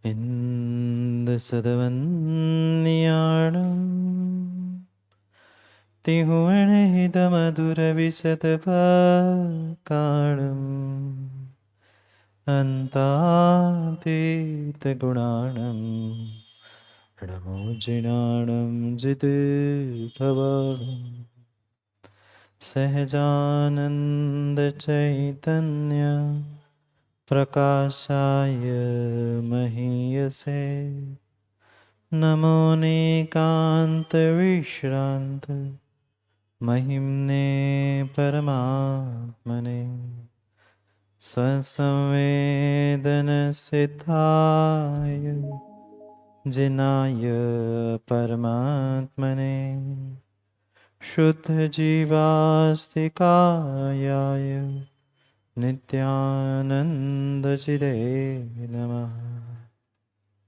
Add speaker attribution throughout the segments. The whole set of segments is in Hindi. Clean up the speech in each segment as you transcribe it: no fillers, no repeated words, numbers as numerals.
Speaker 1: ഇന്ദുസദവന്യാളം തിഹുവണഹിതമധുരവിശതകാളം അന്താതീതഗുണാണം ണമോജിനാണം ജിതുഭവാണം सहजानंद चैतन्य प्रकाशाय महीयसे नमो नेकांत विश्रांत महिम्ने परमात्मने स्वसंवेदन सिद्धाय जिनाय परमात्मने शुद्ध जीवास्तिकायाय नित्यानंद चिदे नमः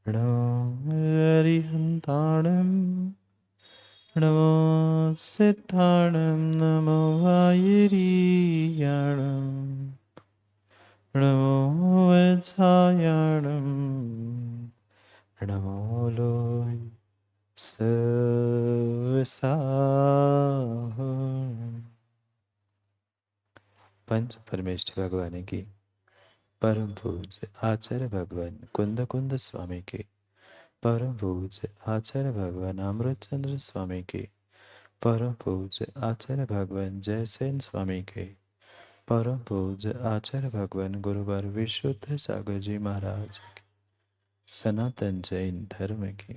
Speaker 1: नमो हरिहंताणं नमो सिद्धाणं नमो वायुरीयाणं नमो वत्सायाणं नमो लोय सवसा। पंच परमेष्ठि भगवान की परम पूज्य आचार्य भगवान कुंद कुंद स्वामी के परम पूज्य आचार्य भगवान अमृतचंद्र स्वामी के परम पूज्य आचार्य भगवान जयसेन स्वामी के परम पूज्य आचार्य भगवान गुरुवर विशुद्ध सागर जी महाराज के सनातन जैन धर्म के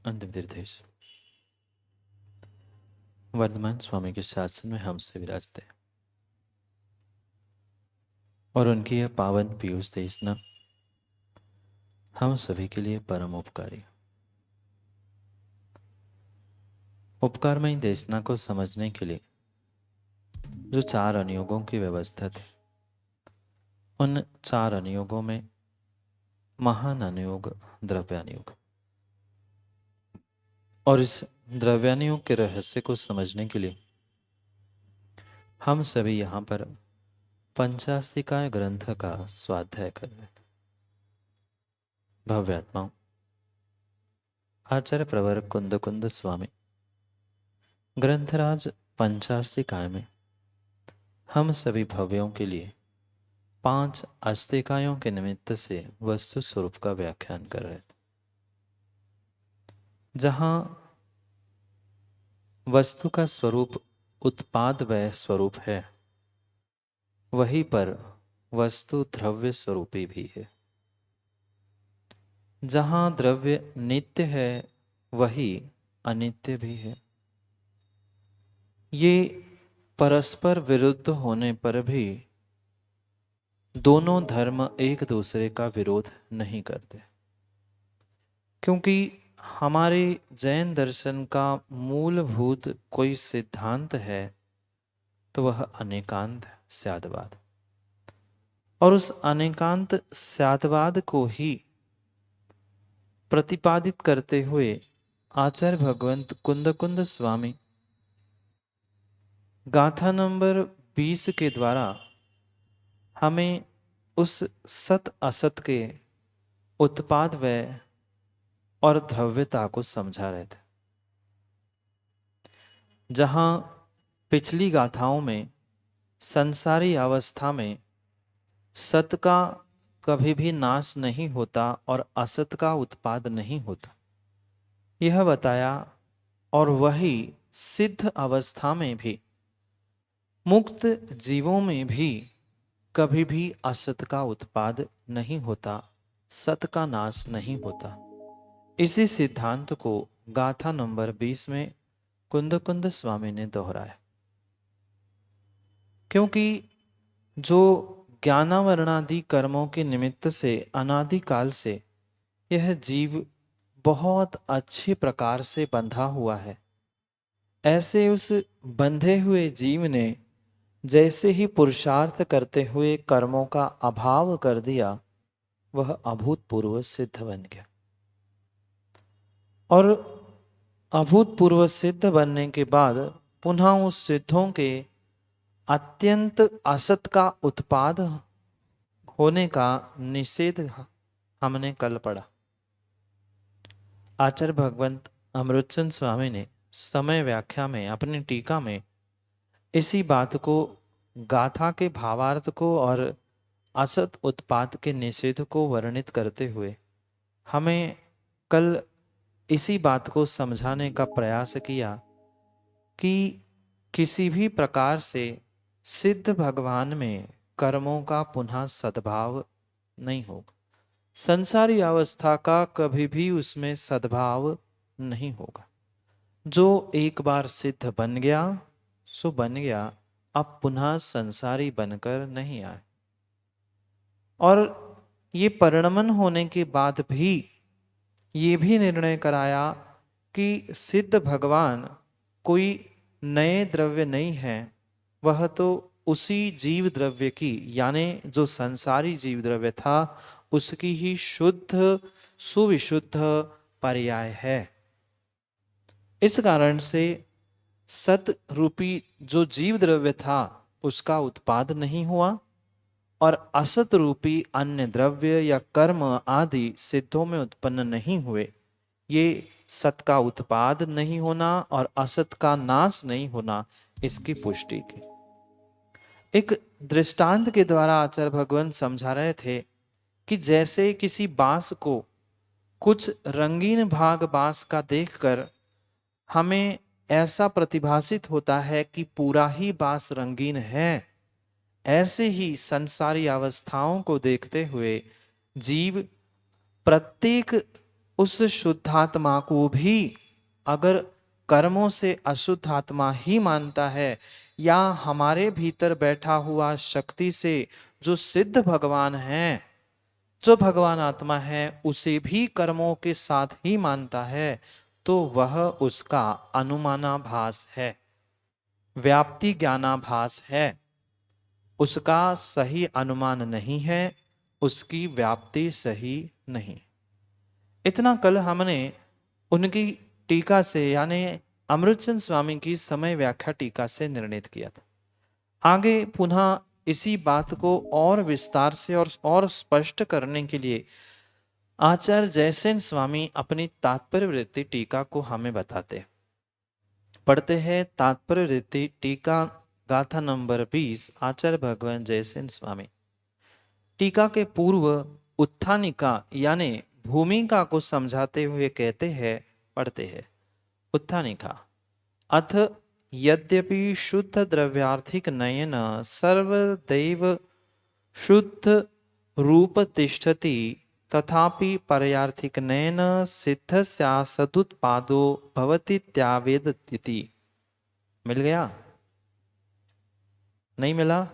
Speaker 1: अंतिम तीर्थेश वर्धमान स्वामी के शासन में हमसे विराजते हैं और उनकी यह पावन पीयूष देशना हम सभी के लिए परम उपकारी। उपकारमयी देशना को समझने के लिए जो 4 अनुयोगों की व्यवस्था थी, उन 4 अनुयोगों में महान अनुयोग द्रव्यानुयोग, और इस द्रव्यानुयोग के रहस्य को समझने के लिए हम सभी यहाँ पर पंचास्तिकाय ग्रंथ का स्वाध्याय कर रहे थे। भव्यात्माओं, आचार्य प्रवर कुंद कुंद स्वामी ग्रंथराज पंचास्तिकाय में हम सभी भव्यों के लिए 5 अस्तिकायों के निमित्त से वस्तु स्वरूप का व्याख्यान कर रहे थे। जहाँ वस्तु का स्वरूप उत्पाद वय स्वरूप है, वहीं पर वस्तु द्रव्य स्वरूपी भी है। जहाँ द्रव्य नित्य है, वही अनित्य भी है। ये परस्पर विरुद्ध होने पर भी दोनों धर्म एक दूसरे का विरोध नहीं करते, क्योंकि हमारे जैन दर्शन का मूलभूत कोई सिद्धांत है तो वह अनेकांत स्यादवाद, और उस अनेकांत स्यादवाद को ही प्रतिपादित करते हुए आचार्य भगवंत कुंद कुंद स्वामी गाथा नंबर 20 के द्वारा हमें उस सत असत के उत्पाद व्यय और द्रव्यता को समझा रहे थे। जहां पिछली गाथाओं में संसारी अवस्था में सत का कभी भी नाश नहीं होता और असत का उत्पाद नहीं होता, यह बताया, और वही सिद्ध अवस्था में भी मुक्त जीवों में भी कभी भी असत का उत्पाद नहीं होता, सत का नाश नहीं होता। इसी सिद्धांत को गाथा नंबर 20 में कुंद कुंद स्वामी ने दोहराया, क्योंकि जो ज्ञानावरणादि कर्मों के निमित्त से अनादिकाल से यह जीव बहुत अच्छे प्रकार से बंधा हुआ है, ऐसे उस बंधे हुए जीव ने जैसे ही पुरुषार्थ करते हुए कर्मों का अभाव कर दिया, वह अभूतपूर्व सिद्ध बन गया। और अभूतपूर्व सिद्ध बनने के बाद पुनः उस सिद्धों के अत्यंत असत का उत्पाद होने का निषेध हमने कल पढ़ा। आचार्य भगवंत अमृतचंद स्वामी ने समय व्याख्या में अपनी टीका में इसी बात को, गाथा के भावार्थ को और असत उत्पाद के निषेध को वर्णित करते हुए हमें कल इसी बात को समझाने का प्रयास किया कि किसी भी प्रकार से सिद्ध भगवान में कर्मों का पुनः सद्भाव नहीं होगा। संसारी अवस्था का कभी भी उसमें सद्भाव नहीं होगा। जो एक बार सिद्ध बन गया सो बन गया, अब पुनः संसारी बनकर नहीं आए। और ये परिणमन होने के बाद भी ये भी निर्णय कराया कि सिद्ध भगवान कोई नए द्रव्य नहीं है, वह तो उसी जीव द्रव्य की, यानी जो संसारी जीव द्रव्य था उसकी ही शुद्ध सुविशुद्ध पर्याय है। इस कारण से सत रूपी जो जीव द्रव्य था उसका उत्पाद नहीं हुआ, और असत रूपी अन्य द्रव्य या कर्म आदि सिद्धों में उत्पन्न नहीं हुए। ये सत का उत्पाद नहीं होना और असत का नाश नहीं होना, इसकी पुष्टि की। एक दृष्टांत के द्वारा आचार्य भगवान समझा रहे थे कि जैसे किसी बांस को कुछ रंगीन भाग बांस का देखकर हमें ऐसा प्रतिभासित होता है कि पूरा ही बांस रंगीन है, ऐसे ही संसारी अवस्थाओं को देखते हुए जीव प्रत्येक उस शुद्धात्मा को भी अगर कर्मों से अशुद्ध आत्मा ही मानता है, या हमारे भीतर बैठा हुआ शक्ति से जो सिद्ध भगवान है, जो भगवान आत्मा है, उसे भी कर्मों के साथ ही मानता है, तो वह उसका अनुमानाभास है, व्याप्ति ज्ञानाभास है। उसका सही अनुमान नहीं है, उसकी व्याप्ति सही नहीं। इतना कल हमने उनकी टीका से, यानी अमृतचंद स्वामी की समय व्याख्या टीका से निर्णित किया था। आगे पुनः इसी बात को और विस्तार से और स्पष्ट करने के लिए आचार्य जयसेन स्वामी अपनी तात्पर्य वृत्ति टीका को हमें बताते हैं। पढ़ते हैं तात्पर्य वृत्ति टीका गाथा नंबर 20, आचार्य भगवान जयसेन स्वामी। टीका के पूर्व उत्थानिका यानी भूमिका को समझाते हुए कहते हैं, पढ़ते हैं उत्थानिका। अथ यद्यपि शुद्ध द्रव्यार्थिक नयन सर्वदैव शुद्ध रूप तिष्ठति, तथापि पर्यार्थिक नयन सिद्धस्या सदुत्पादो भवतीत्यावेदति। मिल गया? नहीं मिला?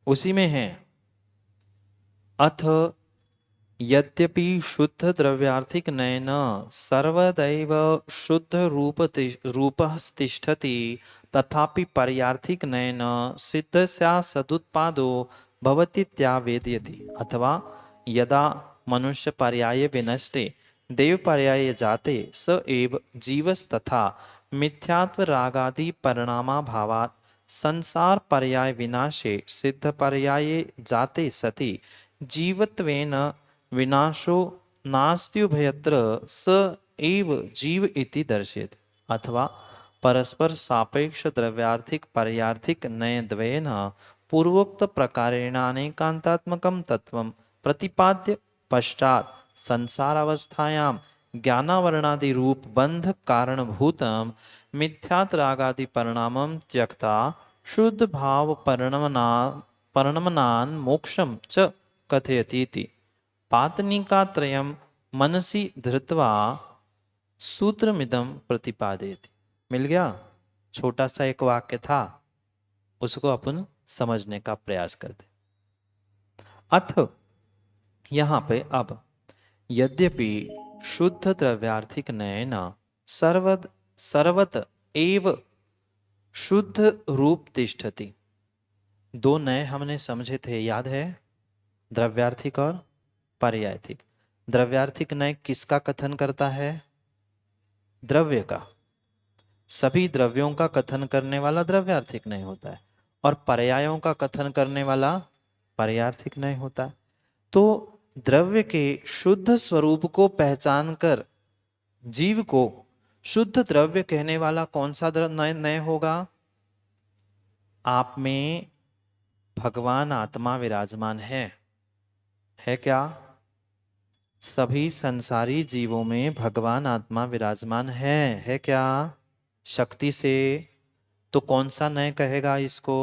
Speaker 1: उसी में है। अथ यद्यपि शुद्ध द्रव्यार्थिक नयन सर्वदैव शुद्ध रूपः तिष्ठति, तथापि पर्यार्थिक नयन सिद्धस्या सदुत्पादो भवतीत्यावेदयति। अथवा यदा मनुष्य पर्याये विनष्टे देव पर्याये जाते स एव जीवस्तथा मिथ्यात्व रागादि परिणामाभावात् संसार पर्याय विनाशे सिद्ध पर्याये जाते सति जीवत्वेन विनाशो नास्त्युभयत्र स एव जीव इति दर्शयति। अथवा परस्पर सापेक्ष द्रव्यार्थिक पर्यार्थिक नयद्वयेन पूर्वोक्त प्रकारेणानेकान्तात्मकं तत्वं प्रतिपाद्य पश्चात् संसारावस्थायां ज्ञानावरणादि रूप बंध कारणभूतम मिथ्यात्रागादि परिणामं त्यक्ता शुद्ध भाव परिणमनान् मोक्षं च कथयतीति। पातनिका त्रयम मनसि धृत्वा सूत्रमिदम प्रतिपादयति। मिल गया? छोटा सा एक वाक्य था, उसको अपन समझने का प्रयास करते। अथ यहाँ पे अब यद्यपि शुद्ध द्रव्यार्थिक नयन सर्वत एव शुद्ध रूप तिष्ठति। दो नए हमने समझे थे, याद है? द्रव्यार्थिक और पर्यायथिक। द्रव्यार्थिक नय किसका कथन करता है? द्रव्य का। सभी द्रव्यों का कथन करने वाला द्रव्यार्थिक नय होता है, और पर्यायों का कथन करने वाला पर्यार्थिक नय होता है। तो द्रव्य के शुद्ध स्वरूप को पहचान कर जीव को शुद्ध द्रव्य कहने वाला कौन सा नय होगा? आप में भगवान आत्मा विराजमान है क्या? सभी संसारी जीवों में भगवान आत्मा विराजमान है क्या? शक्ति से। तो कौन सा नय कहेगा इसको?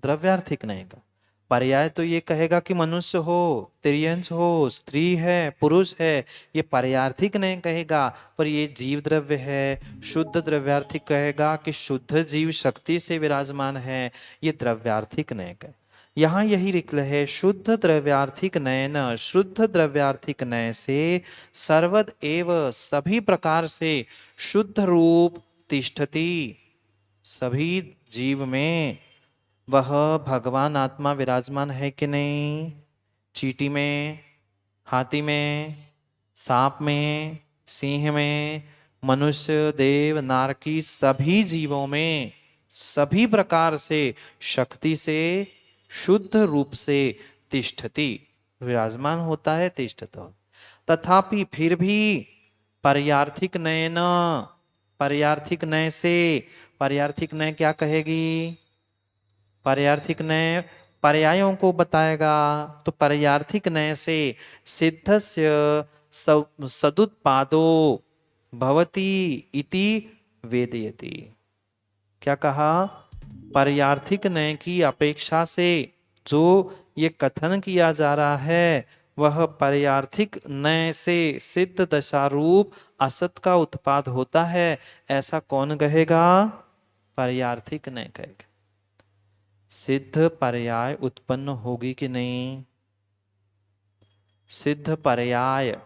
Speaker 1: द्रव्यार्थिक नय का। पर्याय तो ये कहेगा कि मनुष्य हो, तिर्यंश हो, स्त्री है, पुरुष है, ये पर्यार्थिक नय कहेगा। पर ये जीव द्रव्य है, शुद्ध द्रव्यार्थिक कहेगा कि शुद्ध जीव शक्ति से विराजमान है, ये द्रव्यार्थिक नय कहे। यहाँ यही लिखल है, शुद्ध द्रव्यार्थिक नयन, शुद्ध द्रव्यार्थिक नय से सर्वद एव सभी प्रकार से शुद्ध रूप तिष्ठति। सभी जीव में वह भगवान आत्मा विराजमान है कि नहीं? चींटी में, हाथी में, सांप में, सिंह में, मनुष्य, देव, नारकी, सभी जीवों में सभी प्रकार से शक्ति से शुद्ध रूप से तिष्ठति, विराजमान होता है, तिष्ठत। तथापि फिर भी पर्यार्थिक नयन, पर्यार्थिक नय से, पर्यार्थिक नय क्या कहेगी? पर्यार्थिक नय पर्यायों को बताएगा। तो पर्यार्थिक नय से सिद्धस्य सदुत्पादो भवति इति वेदयति। क्या कहा? पर्यार्थिक नय की अपेक्षा से जो ये कथन किया जा रहा है वह पर्यार्थिक नय से सिद्ध दशारूप असत का उत्पाद होता है, ऐसा कौन कहेगा? पर्यार्थिक नय कहेगा। सिद्ध पर्याय उत्पन्न होगी कि नहीं? सिद्ध पर्याय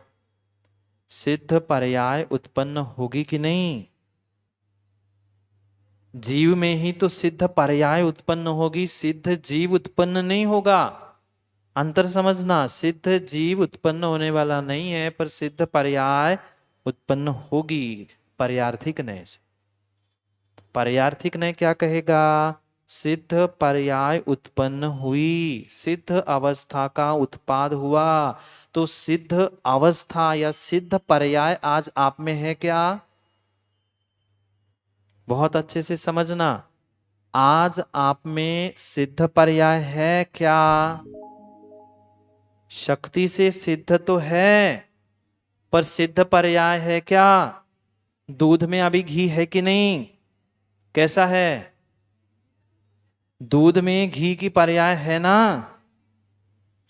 Speaker 1: उत्पन्न होगी कि नहीं? जीव में ही तो सिद्ध पर्याय उत्पन्न होगी, सिद्ध जीव उत्पन्न नहीं होगा। अंतर समझना, सिद्ध जीव उत्पन्न होने वाला नहीं है, पर सिद्ध पर्याय उत्पन्न होगी पर्यार्थिक नय से। पर्यार्थिक नय क्या कहेगा? सिद्ध पर्याय उत्पन्न हुई, सिद्ध अवस्था का उत्पाद हुआ। तो सिद्ध अवस्था या सिद्ध पर्याय आज आप में है क्या? बहुत अच्छे से समझना, आज आप में सिद्ध पर्याय है क्या? शक्ति से सिद्ध तो है, पर सिद्ध पर्याय है क्या? दूध में अभी घी है कि नहीं? कैसा है? दूध में घी की पर्याय है ना?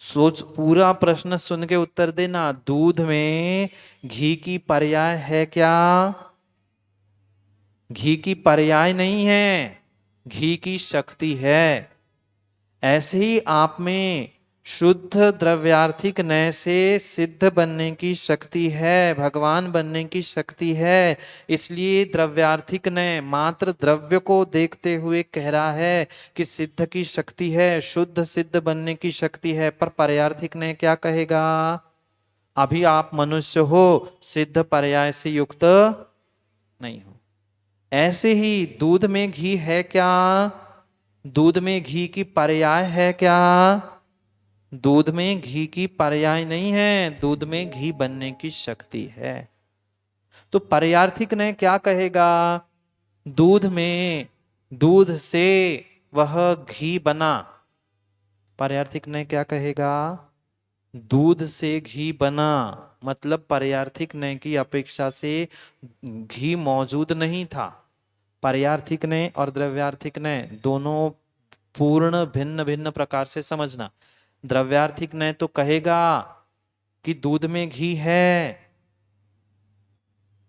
Speaker 1: सोच, पूरा प्रश्न सुन के उत्तर देना। दूध में घी की पर्याय है क्या? घी की पर्याय नहीं है, घी की शक्ति है। ऐसे ही आप में शुद्ध द्रव्यार्थिक नय से सिद्ध बनने की शक्ति है, भगवान बनने की शक्ति है। इसलिए द्रव्यार्थिक नय मात्र द्रव्य को देखते हुए कह रहा है कि सिद्ध की शक्ति है, शुद्ध सिद्ध बनने की शक्ति है। पर पर्यार्थिक नय क्या कहेगा? अभी आप मनुष्य हो, सिद्ध पर्याय से युक्त नहीं हो। ऐसे ही दूध में घी है क्या? दूध में घी की पर्याय है क्या? दूध में घी की पर्याय नहीं है, दूध में घी बनने की शक्ति है। तो पर्यार्थिक ने क्या कहेगा? दूध में, दूध से वह घी बना। पर्यार्थिक ने क्या कहेगा? दूध से घी बना, मतलब पर्यार्थिक ने की अपेक्षा से घी मौजूद नहीं था। पर्यार्थिक ने और द्रव्यार्थिक ने दोनों पूर्ण भिन्न भिन्न प्रकार से समझना। द्रव्यार्थिक ने तो कहेगा
Speaker 2: कि दूध में घी है।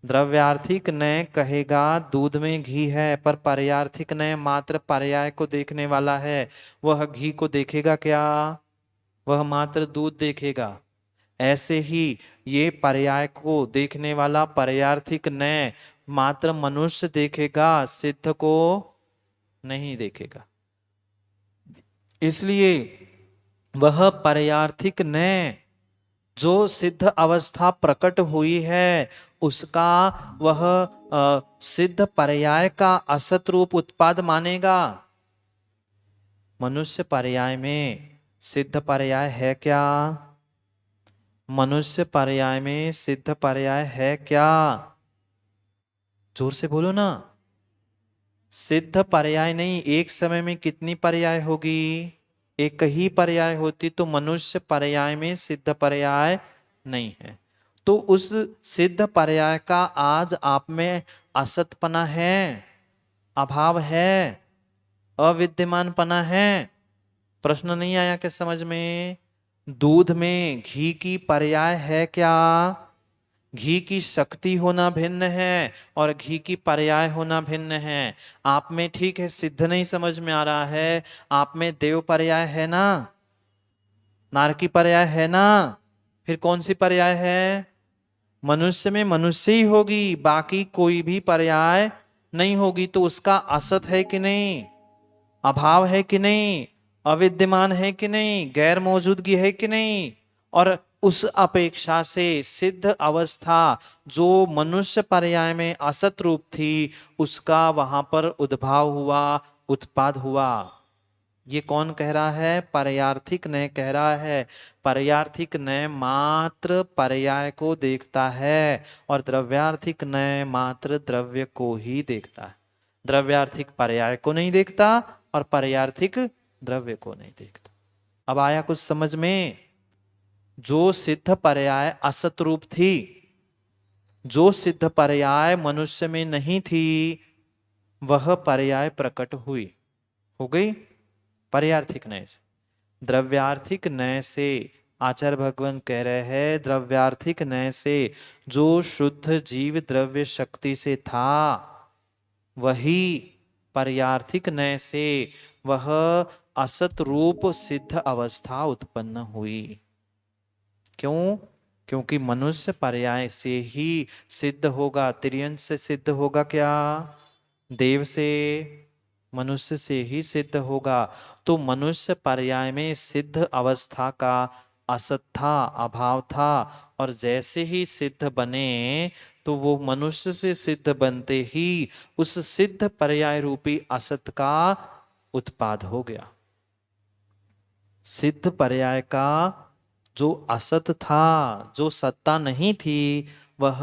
Speaker 2: द्रव्यार्थिक नय कहेगा दूध में घी है, पर पर्यार्थिक नय मात्र पर्याय को देखने वाला है। वह घी को देखेगा क्या? वह मात्र दूध देखेगा। ऐसे ही ये पर्याय को देखने वाला पर्यार्थिक नय मात्र मनुष्य देखेगा, सिद्ध को नहीं देखेगा। इसलिए वह पर्यार्थिक नय जो सिद्ध अवस्था प्रकट हुई है उसका वह सिद्ध पर्याय का असत रूप उत्पाद मानेगा। मनुष्य पर्याय में सिद्ध पर्याय है क्या? मनुष्य पर्याय में सिद्ध पर्याय है क्या? जोर से बोलो ना। सिद्ध पर्याय नहीं, एक समय में कितनी पर्याय होगी? एक ही पर्याय होती, तो मनुष्य पर्याय में सिद्ध पर्याय नहीं है। तो उस सिद्ध पर्याय का आज आप में असतपना है, अभाव है, अविद्यमानपना है। प्रश्न नहीं आया क्या समझ में? दूध में घी की पर्याय है क्या? घी की शक्ति होना भिन्न है और घी की पर्याय होना भिन्न है। आप में ठीक है सिद्ध नहीं समझ में आ रहा है, आप में देव पर्याय है ना, नारकी पर्याय है ना, फिर कौन सी पर्याय है? मनुष्य में मनुष्य ही होगी, बाकी कोई भी पर्याय नहीं होगी। तो उसका असत है कि नहीं, अभाव है कि नहीं, अविद्यमान है कि नहीं, गैर मौजूदगी है कि नहीं। और उस अपेक्षा से सिद्ध अवस्था जो मनुष्य पर्याय में असत रूप थी उसका वहां पर उद्भाव हुआ, उत्पाद हुआ। ये कौन कह रहा है? पर्यार्थिक नय कह रहा है। पर्यार्थिक नय मात्र पर्याय को देखता है और द्रव्यार्थिक नय मात्र द्रव्य को ही देखता है। द्रव्यार्थिक पर्याय को नहीं देखता और पर्यार्थिक द्रव्य को नहीं देखता। अब आया कुछ समझ में? जो सिद्ध पर्याय असत रूप थी, जो सिद्ध पर्याय मनुष्य में नहीं थी, वह पर्याय प्रकट हुई, हो गई पर्यार्थिक नय से। द्रव्यार्थिक नय से आचार्य भगवान कह रहे हैं, द्रव्यार्थिक नय से जो शुद्ध जीव द्रव्य शक्ति से था वही पर्यार्थिक नय से वह असत रूप सिद्ध अवस्था उत्पन्न हुई। क्यों? क्योंकि मनुष्य पर्याय से ही सिद्ध होगा। तिर्यंश से सिद्ध होगा क्या? देव से? मनुष्य से ही सिद्ध होगा। तो मनुष्य पर्याय में सिद्ध अवस्था का असत था, अभाव था, और जैसे ही सिद्ध बने तो वो मनुष्य से सिद्ध बनते ही उस सिद्ध पर्याय रूपी असत का उत्पाद हो गया। सिद्ध पर्याय का जो असत था, जो सत्ता नहीं थी, वह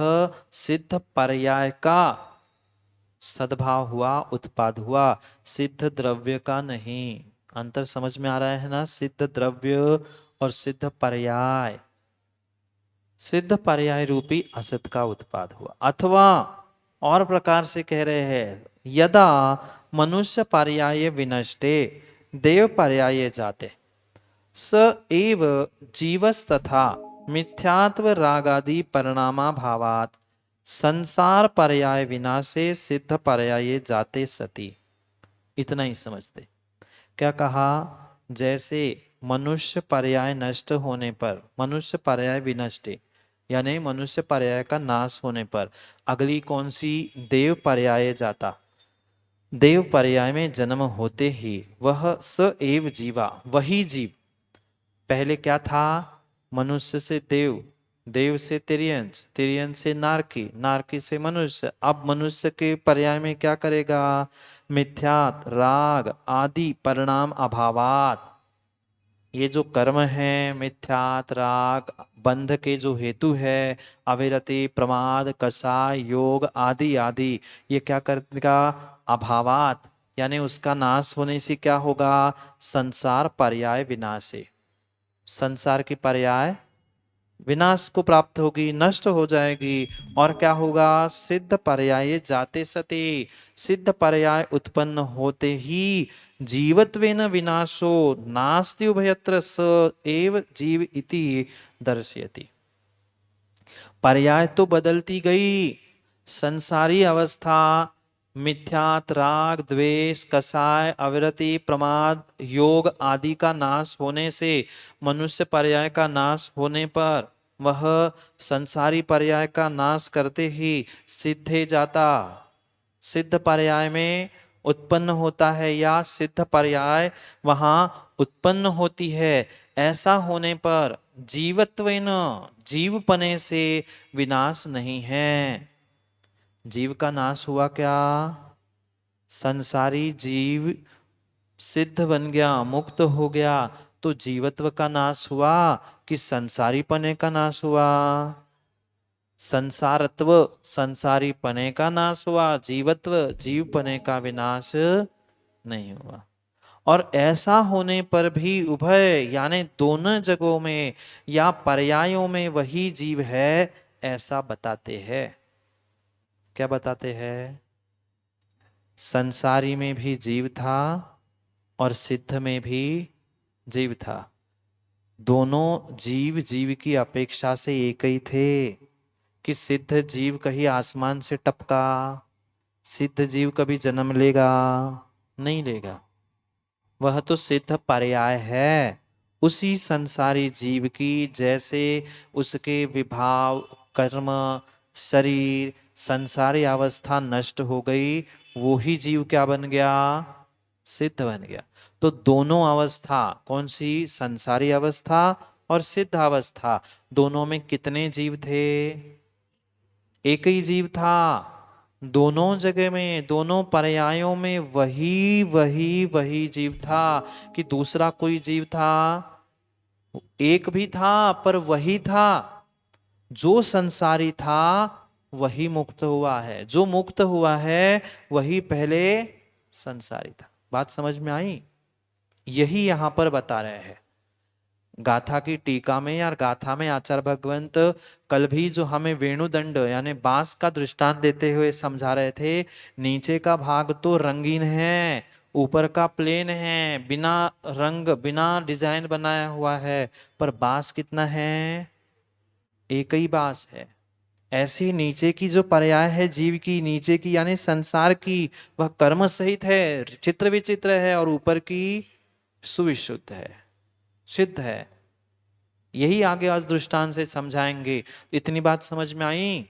Speaker 2: सिद्ध पर्याय का सद्भाव हुआ, उत्पाद हुआ, सिद्ध द्रव्य का नहीं। अंतर समझ में आ रहा है ना? सिद्ध द्रव्य और सिद्ध पर्याय, सिद्ध पर्याय रूपी असत का उत्पाद हुआ। अथवा और प्रकार से कह रहे हैं, यदा मनुष्य पर्याय विनष्टे देव पर्याय जाते स एव जीवस्तथा मिथ्यात्व रागादि परिणामा भावात संसार पर्याय विनाशे सिद्ध पर्याय जाते सती। इतना ही समझते। क्या कहा? जैसे मनुष्य पर्याय नष्ट होने पर, मनुष्य पर्याय विनष्टे यानी मनुष्य पर्याय का नाश होने पर अगली कौन सी? देव पर्याय जाता। देव पर्याय में जन्म होते ही वह स एव जीवा, वही जीव। पहले क्या था? मनुष्य से देव, देव से तिर्यंश, तिर्यंश से नारकी, नारकी से मनुष्य। अब मनुष्य के पर्याय में क्या करेगा? मिथ्यात, राग आदि परिणाम अभावात। ये जो कर्म है मिथ्यात, राग, बंध के जो हेतु है, अविरति, प्रमाद, कषाय, योग आदि आदि, ये क्या करेगा? अभावात यानी उसका नाश होने से क्या होगा? संसार पर्याय विनाशे, संसार की पर्याय विनाश को प्राप्त होगी, नष्ट हो जाएगी। और क्या होगा? सिद्ध पर्याय जाते सते, सिद्ध पर्याय उत्पन्न होते ही जीवत्वेन विनाशो नास्ति उभयत्र स एव जीव इति दर्शयति। पर्याय तो बदलती गई। संसारी अवस्था, मिथ्यात, राग, द्वेष, कसाय, अविरति, प्रमाद, योग आदि का नाश होने से, मनुष्य पर्याय का नाश होने पर वह संसारी पर्याय का नाश करते ही सिद्धे जाता, सिद्ध पर्याय में उत्पन्न होता है या सिद्ध पर्याय वहां उत्पन्न होती है। ऐसा होने पर जीवत्वेन, जीवपने से विनाश नहीं है। जीव का नाश हुआ क्या? संसारी जीव सिद्ध बन गया, मुक्त हो गया, तो जीवत्व का नाश हुआ कि संसारी पने का नाश हुआ? संसारत्व, संसारी पने का नाश हुआ, जीवत्व, जीव पने का विनाश नहीं हुआ। और ऐसा होने पर भी उभय यानी दोनों जगहों में या पर्यायों में वही जीव है, ऐसा बताते हैं। क्या बताते हैं? संसारी में भी जीव था और सिद्ध में भी जीव था। दोनों जीव जीव की अपेक्षा से एक ही थे कि सिद्ध जीव कहीं आसमान से टपका, सिद्ध जीव कभी जन्म लेगा? नहीं लेगा। वह तो सिद्ध पर्याय है उसी संसारी जीव की। जैसे उसके विभाव, कर्म, शरीर, संसारी अवस्था नष्ट हो गई, वो ही जीव क्या बन गया? सिद्ध बन गया। तो दोनों अवस्था, कौन सी? संसारी अवस्था और सिद्ध अवस्था, दोनों में कितने जीव थे? एक ही जीव था। दोनों जगह में, दोनों पर्यायों में वही वही वही जीव था कि दूसरा कोई जीव था? एक भी था पर वही था। जो संसारी था वही मुक्त हुआ है, जो मुक्त हुआ है वही पहले संसारी था। बात समझ में आई? यही यहां पर बता रहे हैं। गाथा की टीका में या गाथा में आचार्य भगवंत कल भी जो हमें वेणुदंड यानी बांस का दृष्टांत देते हुए समझा रहे थे, नीचे का भाग तो रंगीन है, ऊपर का प्लेन है, बिना रंग बिना डिजाइन बनाया हुआ है, पर बांस कितना है? एक ही बांस है। ऐसी नीचे की जो पर्याय है जीव की, नीचे की यानी संसार की, वह कर्म सहित है, चित्र विचित्र है, और ऊपर की सुविशुद्ध है, सिद्ध है। यही आगे आज दृष्टांत से समझाएंगे। इतनी बात समझ में आई?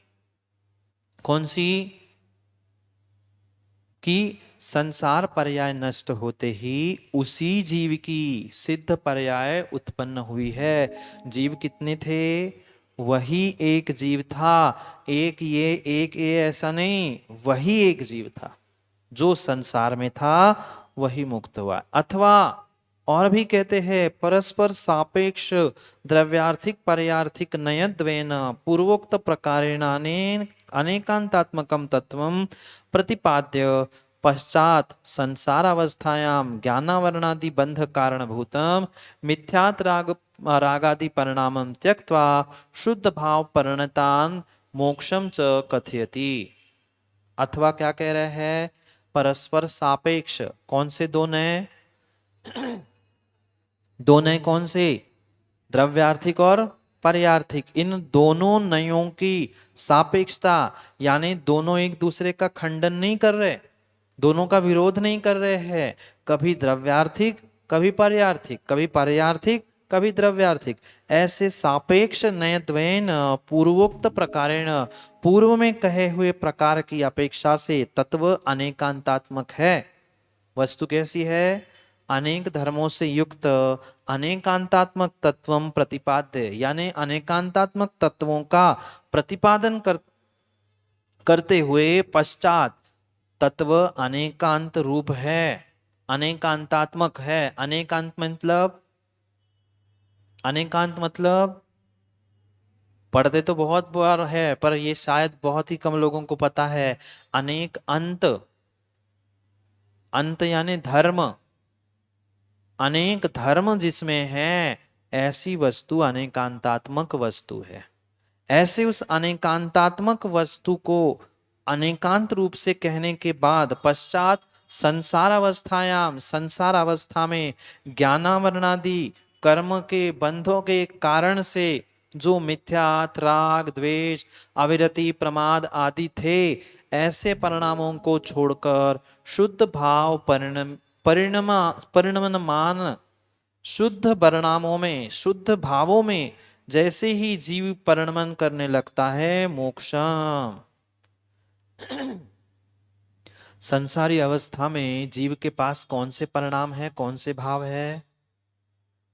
Speaker 2: कौन सी? कि संसार पर्याय नष्ट होते ही उसी जीव की सिद्ध पर्याय उत्पन्न हुई है। जीव कितने थे? वही एक जीव था। एक ये ऐसा नहीं, वही एक जीव था। जो संसार में था वही मुक्त हुआ। अथवा और भी कहते हैं, परस्पर सापेक्ष द्रव्यार्थिक पर्यार्थिक नयद्वेन पूर्वोक्त प्रकारेण अनेकांतात्मकम तत्वम प्रतिपाद्य पश्चात संसारावस्थायां ज्ञानावरणादि बंध कारणभूतम मिथ्यात रागादि परिणामं त्यक्त्वा शुद्ध भाव परिणतान मोक्षम च कथयति। अथवा क्या कह रहे हैं? परस्पर सापेक्ष, कौन से दो नए? दो नए कौन से? द्रव्यार्थिक और पर्यार्थिक। इन दोनों नयों की सापेक्षता यानी दोनों एक दूसरे का खंडन नहीं कर रहे, दोनों का विरोध नहीं कर रहे हैं। कभी द्रव्यार्थिक, कभी पर्यार्थिक, कभी पर्यार्थिक, कभी द्रव्यार्थिक, ऐसे सापेक्ष नयत्वेन पूर्वोक्त प्रकारेण, पूर्व में कहे हुए प्रकार की अपेक्षा से तत्व अनेकांतात्मक है। वस्तु कैसी है? अनेक धर्मों से युक्त अनेकांतात्मक तत्वम प्रतिपाद्य, यानी अनेकांतात्मक तत्वों का प्रतिपादन करते हुए पश्चात तत्व अनेकांत रूप है, अनेकांतात्मक है। अनेकांत मतलब, अनेकांत मतलब पढ़ते तो बहुत बार है पर ये शायद बहुत ही कम लोगों को पता है। अनेक अंत, अंत यानी धर्म, अनेक धर्म जिसमें है ऐसी वस्तु अनेकांतात्मक वस्तु है। ऐसे उस अनेकांतात्मक वस्तु को अनेकांत रूप से कहने के बाद पश्चात संसार अवस्थायाम, संसार अवस्था में ज्ञानावरणादि कर्म के बंधों के कारण से जो मिथ्यात, राग, द्वेष, अविरति, प्रमाद आदि थे, ऐसे परिणामों को छोड़कर शुद्ध भाव परिणममान शुद्ध परिणामों में, शुद्ध भावों में जैसे ही जीव परिणमन करने लगता है, मोक्षम। संसारी अवस्था में जीव के पास कौन से परिणाम है, कौन से भाव है?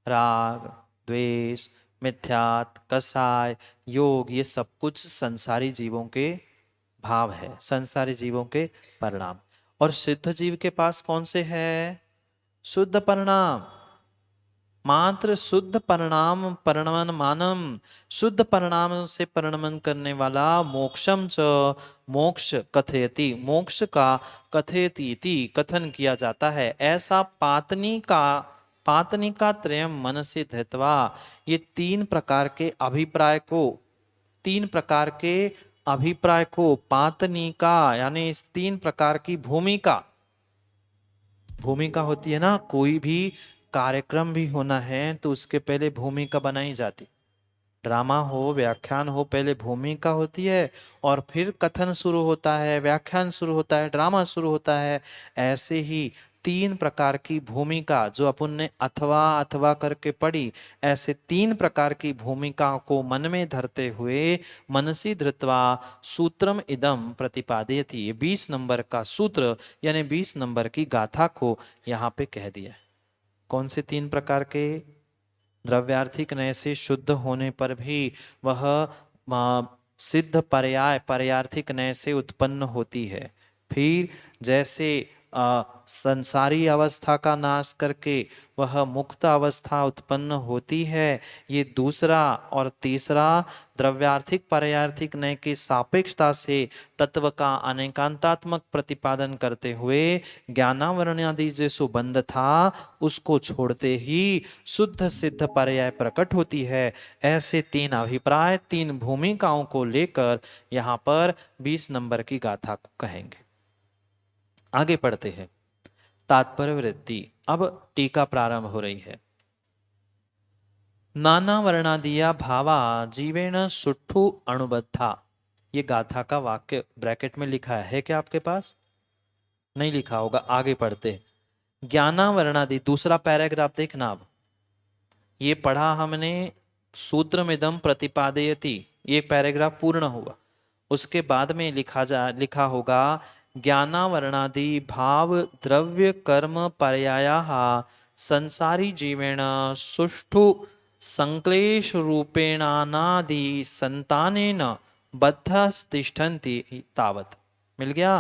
Speaker 2: राग, द्वेष, मिथ्यात, कसाय, योग, ये सब कुछ संसारी जीवों के भाव है, संसारी जीवों के परिणाम। और सिद्ध जीव के पास कौन से है? शुद्ध परिणाम, मात्र शुद्ध परिणाम परिणमन मानम, शुद्ध परिणाम से परिणमन करने वाला मोक्षम च, मोक्ष कथयति, मोक्ष का कथयति इति कथन किया जाता है। ऐसा पातनिका त्रयम मनसि धृत्वा, ये तीन प्रकार के अभिप्राय को, तीन प्रकार के अभिप्राय को, पातनिका यानी इस तीन प्रकार की भूमिका, भूमिका होती है ना, कोई भी कार्यक्रम भी होना है तो उसके पहले भूमिका बनाई जाती, ड्रामा हो, व्याख्यान हो, पहले भूमिका होती है और फिर कथन शुरू होता है, व्याख्यान शुरू होता है, ड्रामा शुरू होता है। ऐसे ही तीन प्रकार की भूमिका जो अपन ने अथवा अथवा करके पढ़ी, ऐसे तीन प्रकार की भूमिका को मन में धरते हुए मनसी धृत्वा सूत्रम इदम प्रतिपादयति, ये 20 नंबर का सूत्र यानी 20 नंबर की गाथा को यहाँ पे कह दिया। कौन से तीन प्रकार के? द्रव्यार्थिक नय से शुद्ध होने पर भी वह सिद्ध पर्याय पर्यार्थिक नय से उत्पन्न होती है। फिर जैसे संसारी अवस्था का नाश करके वह मुक्त अवस्था उत्पन्न होती है, ये दूसरा। और तीसरा, द्रव्यार्थिक पर्यार्थिक नय की सापेक्षता से तत्व का अनेकांतात्मक प्रतिपादन करते हुए ज्ञानावरण आदि जो बंध था उसको छोड़ते ही शुद्ध सिद्ध पर्याय प्रकट होती है। ऐसे तीन अभिप्राय, तीन भूमिकाओं को लेकर यहाँ पर 20 नंबर की गाथा को कहेंगे। आगे पढ़ते हैं। तात्पर्य वृत्ति। अब टीका प्रारंभ हो रही है। नाना वर्णादिया भावा जीवेण सुट्ठु अणुबद्धा, ये गाथा का वाक्य ब्रैकेट में लिखा है क्या आपके पास? नहीं लिखा होगा, आगे पढ़ते हैं। ज्ञानावरणादि, दूसरा पैराग्राफ देखना। अब ये पढ़ा हमने सूत्रमिदं प्रतिपादयति, ये पैराग्राफ पूर्ण हुआ। उसके बाद में लिखा होगा ज्ञानावरणादि भाव द्रव्य कर्म पर्यायाः संसारी जीवेण सुष्ठु संक्लेश रूपेणानादि संतानेन बद्धस्तिष्ठन्ति तावत्। मिल गया?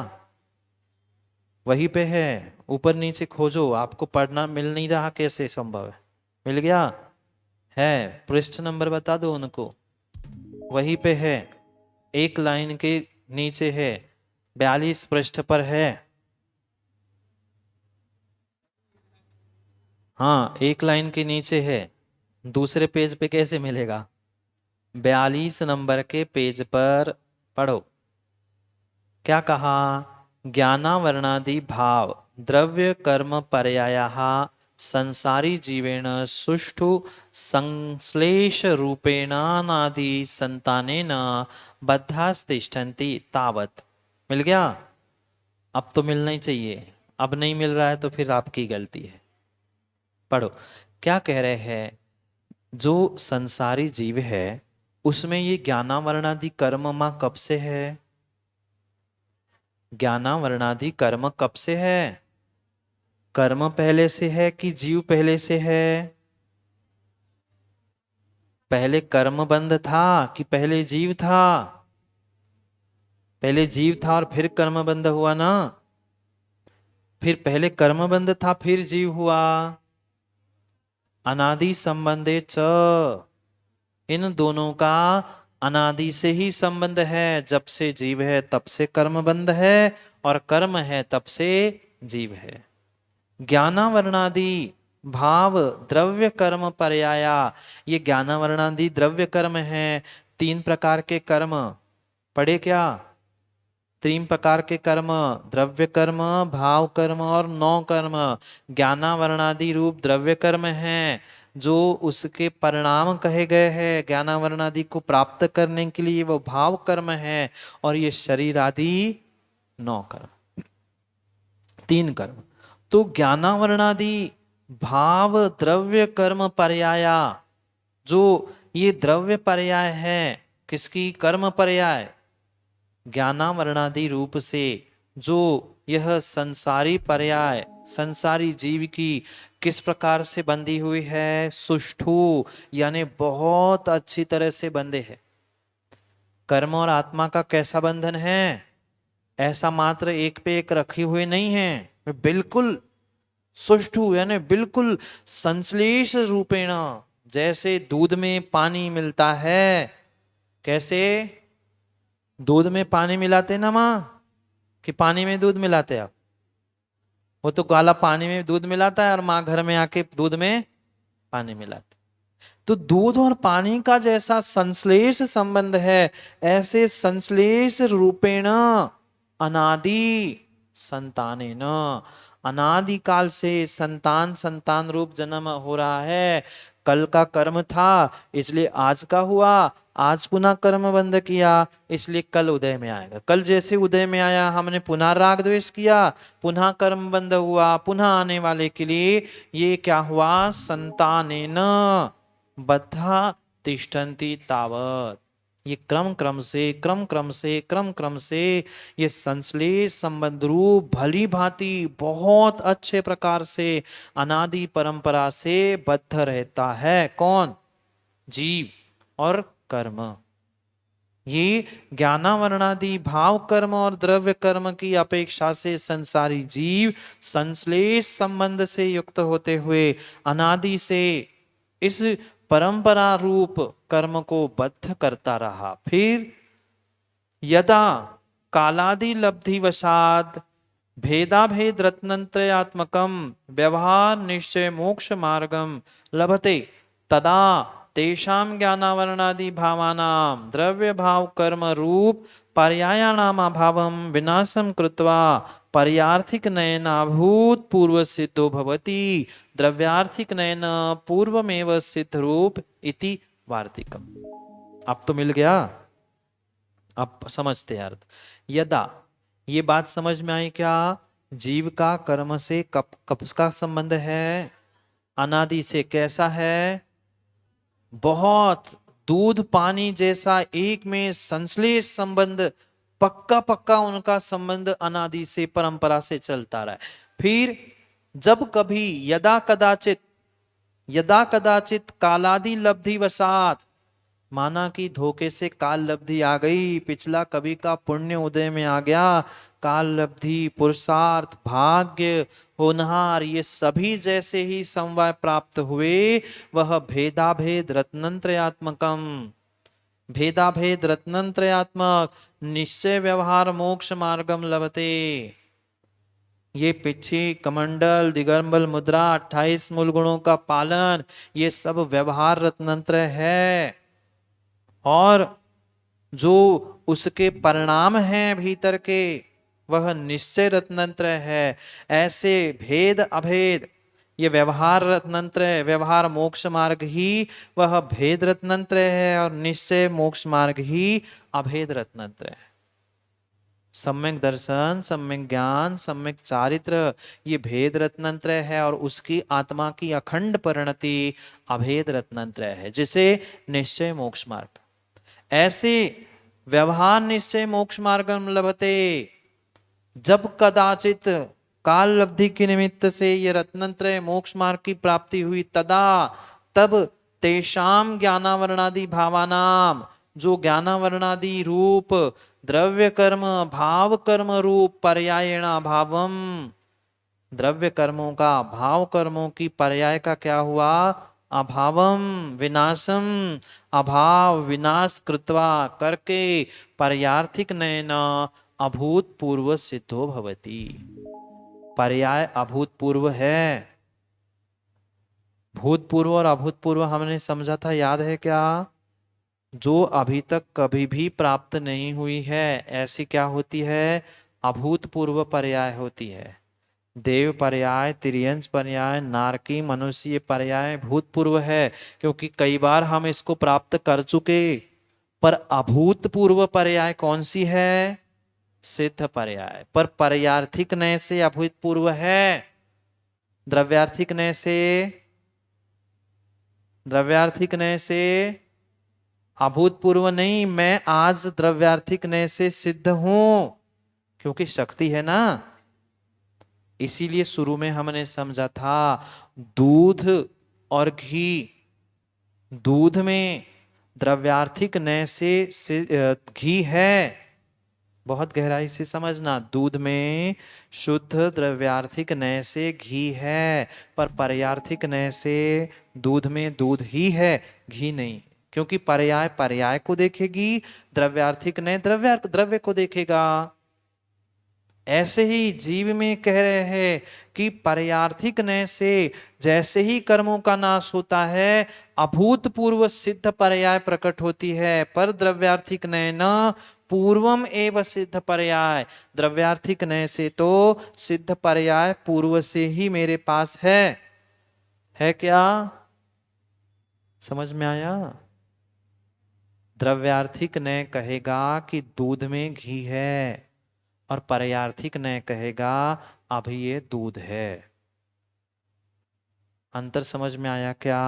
Speaker 2: वहीं पे है, ऊपर नीचे खोजो, आपको पढ़ना मिल नहीं रहा, कैसे संभव है? मिल गया है? पृष्ठ नंबर बता दो उनको, वहीं पे है, एक लाइन के नीचे है, 42 पृष्ठ पर है। हाँ, एक लाइन के नीचे है, दूसरे पेज पे कैसे मिलेगा? 42 नंबर के पेज पर पढ़ो। क्या कहा? ज्ञानावरणादि भाव द्रव्य कर्म पर्यायाः संसारी जीवेण सुष्ठु संश्लेष रूपेणानादि संतानेन बद्धास्तिष्ठन्ति तावत्। मिल गया? अब तो मिलना ही चाहिए, अब नहीं मिल रहा है तो फिर आपकी गलती है। पढ़ो, क्या कह रहे हैं? जो संसारी जीव है उसमें ये ज्ञानावरणादि कर्म मां कब से है? ज्ञानावरणादि कर्म कब से है? कर्म पहले से है कि जीव पहले से है? पहले कर्म बंध था कि पहले जीव था? पहले जीव था और फिर कर्म बंध हुआ ना। फिर पहले कर्म बंध था फिर जीव हुआ। अनादि संबंधे च, इन दोनों का अनादि से ही संबंध है। जब से जीव है तब से कर्म बंध है और कर्म है तब से जीव है। ज्ञानावरणादि भाव द्रव्य कर्म पर्याया, ये ज्ञानावरणादि द्रव्य कर्म है। तीन प्रकार के कर्म पढ़े क्या? तीन प्रकार के कर्म, द्रव्य कर्म, भाव कर्म और नौ कर्म। ज्ञानावरणादि रूप द्रव्य कर्म है। जो उसके परिणाम कहे गए हैं ज्ञानावरण आदि को प्राप्त करने के लिए, वो भाव कर्म है। और ये शरीर आदि 9 कर्म, 3 कर्म। तो ज्ञानावरणादि भाव द्रव्य कर्म पर्याया, जो ये द्रव्य पर्याय है किसकी? कर्म पर्याय ज्ञानावरणादि रूप से, जो यह संसारी पर्याय संसारी जीव की किस प्रकार से बंधी हुई है? सुष्ठु, यानी बहुत अच्छी तरह से बंधे है। कर्म और आत्मा का कैसा बंधन है? ऐसा मात्र एक पे एक रखे हुए नहीं है, बिल्कुल सुष्ठु, यानी बिल्कुल संश्लेष रूपेण। जैसे दूध में पानी मिलता है, कैसे? दूध में पानी मिलाते ना माँ, कि पानी में दूध मिलाते आप? वो तो काला पानी में दूध मिलाता है और माँ घर में आके दूध में पानी मिलाती। तो दूध और पानी का जैसा संश्लेष संबंध है, ऐसे संश्लेष रूपेण अनादि संतानेन, अनादि काल से संतान संतान रूप जन्म हो रहा है। कल का कर्म था इसलिए आज का हुआ, आज पुनः कर्म बंद किया इसलिए कल उदय में आएगा। कल जैसे उदय में आया हमने पुनः राग द्वेष किया, पुनः कर्म बंद हुआ, पुनः आने वाले के लिए ये क्या हुआ? संतानेन बद्धा तिष्ठन्ति तावत। ये क्रम क्रम से ये संश्लेष संबंध रूप भली भांति बहुत अच्छे प्रकार से अनादि परंपरा से बद्ध रहता है। कौन? जीव और कर्म। ये ज्ञानावरणादि भाव कर्म और द्रव्य कर्म की अपेक्षा से संसारी जीव संश्लेष संबंध से युक्त होते हुए अनादि से इस परंपरा रूप कर्म को बद्ध करता रहा। फिर यदा कालादि लब्धि वशाद भेदाभेद रत्नत्रयात्मकम व्यवहार निश्चय मोक्ष मार्गम लभते, तदा तेषां ज्ञानावरणादि भावानां द्रव्य भाव कर्म रूप पर्यायाणाम अभावं विनाशं कृत्वा पर्यार्थिक नयनाभूत पूर्व सिद्धो भवति, द्रव्यार्थिक नयन पूर्वमेव सिद्ध रूप इति वार्तिकम। अब तो मिल गया, अब समझते हैं अर्थ। यदा, ये बात समझ में आई क्या? जीव का कर्म से कब का संबंध है? अनादि से। कैसा है? बहुत दूध पानी जैसा एक में संश्लेष संबंध, पक्का पक्का उनका संबंध अनादि से परंपरा से चलता रहा है। फिर जब कभी यदा कदाचित कालादि लब्धि वसात, माना कि धोखे से काल लब्धि आ गई, पिछला कभी का पुण्य उदय में आ गया, काल लब्धि पुरुषार्थ भाग्य होनहार ये सभी जैसे ही समवाय प्राप्त हुए, वह भेदाभेद रत्नत्रयात्मकम, भेदाभेद रत्नत्रयात्मक निश्चय व्यवहार मोक्ष मार्गम लभते। ये पिछी कमंडल दिगंबल मुद्रा 28 मूल गुणों का पालन, ये सब व्यवहार रत्नत्र है। और जो उसके परिणाम हैं भीतर के, वह निश्चय रत्नंत्र है। ऐसे भेद अभेद, ये व्यवहार रत्नंत्र है, व्यवहार मोक्ष मार्ग ही वह भेद रत्नंत्र है और निश्चय मोक्ष मार्ग ही अभेद रत्नंत्र है। सम्यक दर्शन, सम्यक ज्ञान, सम्यक चारित्र, ये भेद रत्नंत्र है और उसकी आत्मा की अखंड परिणति अभेद रत्नंत्र है, जिसे निश्चय मोक्ष मार्ग। ऐसे व्यवहार निश्चय मोक्ष मार्गम लभते, जब कदाचित काल लब्धि के निमित्त से ये रत्नत्रय मोक्ष मार्ग की प्राप्ति हुई, तदा तब तेषाम ज्ञानावरणादि भावानाम, जो ज्ञानावरणादि रूप द्रव्य कर्म भाव कर्म रूप पर्यायण भावम, द्रव्य कर्मों का भाव कर्मों की पर्याय का क्या हुआ? अभावम विनाशम, अभाव विनाश कृत्वा करके पर्यार्थिक नयन अभूतपूर्व सिद्धो भवति। पर्याय अभूतपूर्व है। भूतपूर्व और अभूतपूर्व हमने समझा था, याद है क्या? जो अभी तक कभी भी प्राप्त नहीं हुई है, ऐसी क्या होती है? अभूतपूर्व पर्याय होती है। देव पर्याय, तिर्यंच पर्याय, नारकी, मनुष्य ये पर्याय भूतपूर्व है, क्योंकि कई बार हम इसको प्राप्त कर चुके। पर अभूतपूर्व पर्याय कौन सी है? सिद्ध पर्याय। पर पर्यार्थिक नय से अभूतपूर्व है, द्रव्यार्थिक नय से, द्रव्यार्थिक नय से अभूतपूर्व नहीं। मैं आज द्रव्यार्थिक नय से सिद्ध हूं, क्योंकि शक्ति है ना। इसीलिए शुरू में हमने समझा था दूध और घी, दूध में द्रव्यार्थिक नय से घी है। बहुत गहराई से समझना, दूध में शुद्ध द्रव्यार्थिक नय से घी है, पर पर्यार्थिक नय से दूध में दूध ही है, घी नहीं। क्योंकि पर्याय पर्याय को देखेगी, द्रव्यार्थिक नय द्रव्य को देखेगा। ऐसे ही जीव में कह रहे हैं कि पर्यार्थिक नय से जैसे ही कर्मों का नाश होता है, अभूतपूर्व सिद्ध पर्याय प्रकट होती है। पर द्रव्यार्थिक नय न पूर्वम एव सिद्ध पर्याय, द्रव्यार्थिक नय से तो सिद्ध पर्याय पूर्व से ही मेरे पास है क्या? समझ में आया? द्रव्यार्थिक नय कहेगा कि दूध में घी है, और पर्यार्थिक नय कहेगा अभी ये दूध है। अंतर समझ में आया क्या?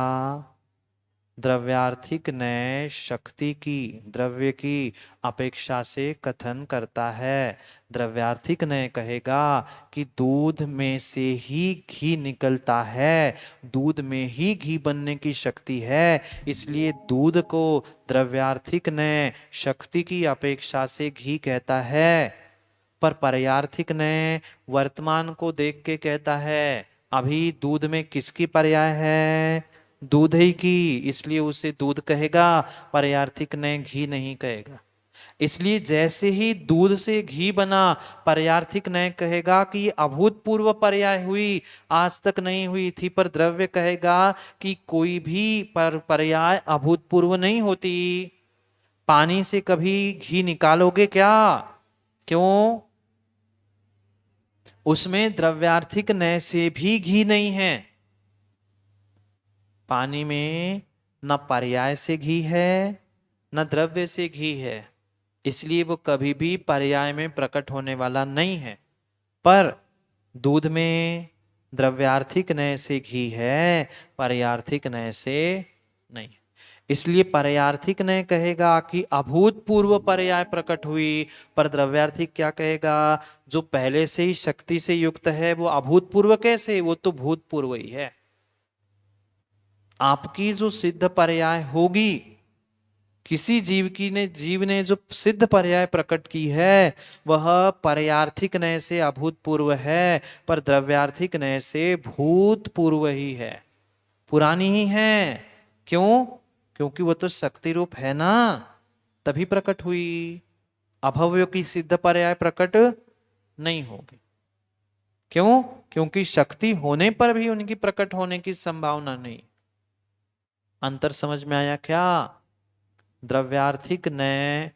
Speaker 2: द्रव्यार्थिक नय शक्ति की, द्रव्य की अपेक्षा से कथन करता है। द्रव्यार्थिक नय कहेगा कि दूध में से ही घी निकलता है, दूध में ही घी बनने की शक्ति है, इसलिए दूध को द्रव्यार्थिक नय शक्ति की अपेक्षा से घी कहता है। पर पर्यार्थिक नय वर्तमान को देख के कहता है अभी दूध में किसकी पर्याय है? दूध ही की, इसलिए उसे दूध कहेगा, पर्यार्थिक नय घी नहीं कहेगा। इसलिए जैसे ही दूध से घी बना, पर्यार्थिक नय कहेगा कि अभूतपूर्व पर्याय हुई, आज तक नहीं हुई थी। पर द्रव्य कहेगा कि कोई भी पर्याय अभूतपूर्व नहीं होती। पानी से कभी घी निकालोगे क्या? क्यों? उसमें द्रव्यार्थिक नय से भी घी नहीं है। पानी में न पर्याय से घी है, न द्रव्य से घी है, इसलिए वो कभी भी पर्याय में प्रकट होने वाला नहीं है। पर दूध में द्रव्यार्थिक नय से घी है, पर्यार्थिक नय से नहीं। इसलिए पर्यार्थिक नय कहेगा कि अभूतपूर्व पर्याय प्रकट हुई, पर द्रव्यार्थिक क्या कहेगा? जो पहले से ही शक्ति से युक्त है वो अभूतपूर्व कैसे? वो तो भूतपूर्व ही है। आपकी जो सिद्ध पर्याय होगी, किसी जीव ने जो सिद्ध पर्याय प्रकट की है, वह पर्यार्थिक नय से अभूतपूर्व है, पर द्रव्यार्थिक नय से भूतपूर्व ही है, पुरानी ही है। क्यों? क्योंकि वह तो शक्ति रूप है ना, तभी प्रकट हुई। अभव्य की सिद्ध पर्याय प्रकट नहीं होगी। क्यों? क्योंकि शक्ति होने पर भी उनकी प्रकट होने की संभावना नहीं। अंतर समझ में आया क्या? द्रव्यार्थिक नय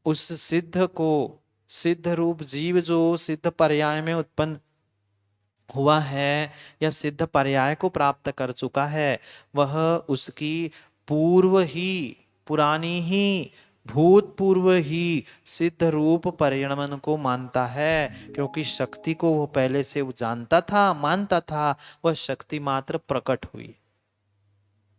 Speaker 2: उस सिद्ध को, सिद्ध रूप जीव जो सिद्ध पर्याय में उत्पन्न हुआ है या सिद्ध पर्याय को प्राप्त कर चुका है, वह उसकी पूर्व ही, पुरानी ही, भूतपूर्व ही सिद्ध रूप परिणमन को मानता है। क्योंकि शक्ति को वो पहले से वो जानता था, मानता था, वह शक्ति मात्र प्रकट हुई,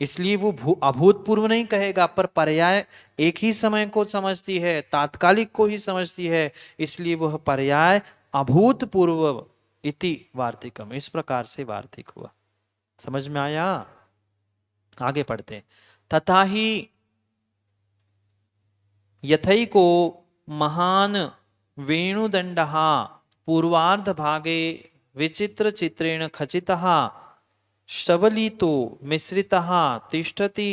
Speaker 2: इसलिए वो अभूतपूर्व नहीं कहेगा। पर पर्याय एक ही समय को समझती है, तात्कालिक को ही समझती है, इसलिए वह पर्याय अभूतपूर्व इति वार्तिकम, इस प्रकार से वार्तिक हुआ। समझ में आया? आगे पढ़ते। तथा ही यथैको महान वेणुदंडहा पूर्वार्ध भागे विचित्र चित्रेण खचितः शबलितो मिश्रितः तिष्ठति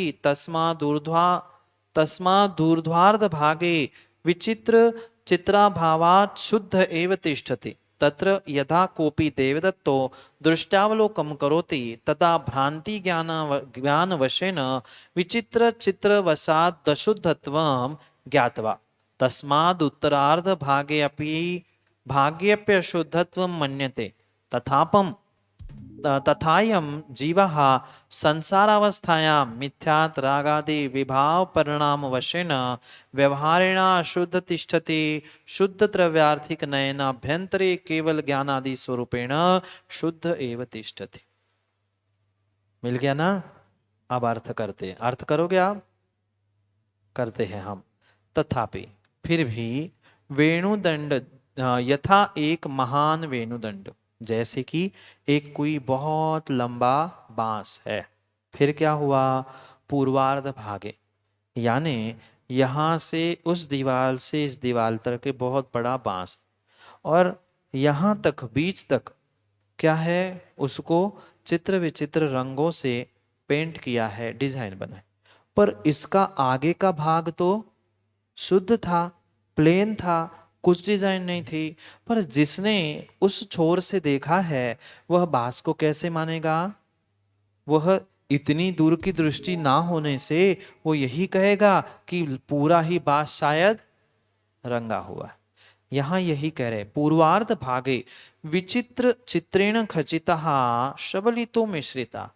Speaker 2: तस्मादूर्ध्वार्ध भागे विचित्र चित्राभावात् शुद्ध एव तिष्ठति। तत्र यथा कोपि देवदत्तो दृष्टावलोकं करोति तदा भ्रांति ज्ञानवशेन विचित्र चित्रवशात् अशुद्धत्वं ज्ञात्वा तस्माद् उत्तरार्ध भागे अपि भाग्यप्य शुद्धत्वं मन्यते। तथायं जीवः संसारावस्थायां मिथ्यात् रागादि विभाव परिणाम वशेन व्यवहारेण शुद्ध तिष्ठति शुद्ध द्रव्यार्थिक नयन अभ्यंतरे केवल ज्ञानादि स्वरूपेण शुद्ध एव तिष्ठति। मिल गया ना? अब अर्थ करते हैं। अर्थ करोगे आप? करते हैं हम। तथापि फिर भी वेणुदंड यथा एक महान वेणुदंड, जैसे कि एक कोई बहुत लंबा बांस है। फिर क्या हुआ? पूर्वार्ध भागे, यानी यहां से उस दीवार से इस दीवार तक के बहुत बड़ा बांस, और यहां तक बीच तक क्या है? उसको चित्र विचित्र रंगों से पेंट किया है, डिजाइन बना है। पर इसका आगे का भाग तो शुद्ध था, प्लेन था, कुछ डिजाइन नहीं थी। पर जिसने उस छोर से देखा है वह बांस को कैसे मानेगा? वह इतनी दूर की दृष्टि ना होने से वो यही कहेगा कि पूरा ही बांस शायद रंगा हुआ है। यहां यही कह रहे, पूर्वार्ध भागे विचित्र चित्रेण खचिता शबलितो मिश्रिता,